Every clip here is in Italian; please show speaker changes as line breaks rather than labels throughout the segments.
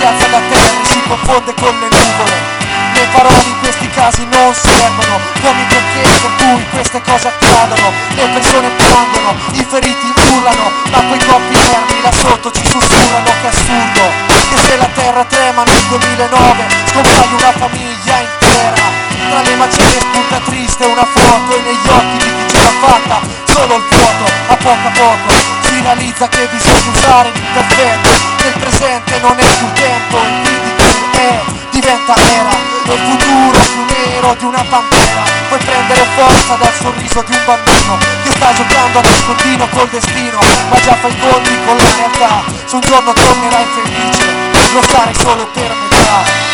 si alza da terra e si confonde con le nuvole. Le parole in questi casi non servono, come i perché per cui queste cose accadono. Le persone piangono, i feriti urlano, ma quei corpi inermi là sotto ci sussurrano che assurdo, che se la terra trema nel 2009 scompaia una famiglia intera. Tra le macerie spunta triste una foto e negli occhi di chi ce l'ha fatta solo il vuoto. A poco si realizza che bisogna usare l'imperfetto, nel presente non è più tempo, e quindi diventa era, e il futuro più nero di una pantera. Puoi prendere forza dal sorriso di un bambino che sta giocando a nascondino col destino, ma già fai conti con la realtà. Se un giorno tornerai felice, lo sarai solo per metà.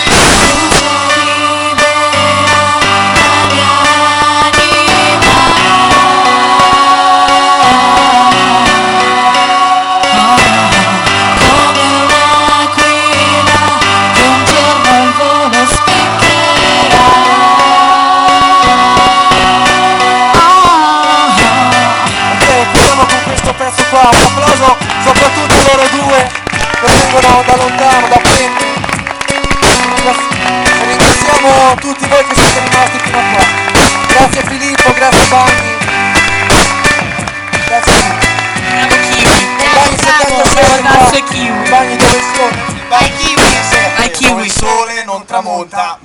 Un applauso soprattutto loro due che vengono da lontano, da Penti. Ringraziamo tutti voi che siete rimasti fino a qua. Grazie Filippo, grazie Bagni. Grazie.
Bravo Kiwi.
Bagni 76,
grazie Kiwi.
Bagni dove sono?
Vai Kiwi.
Dove il sole non tramonta.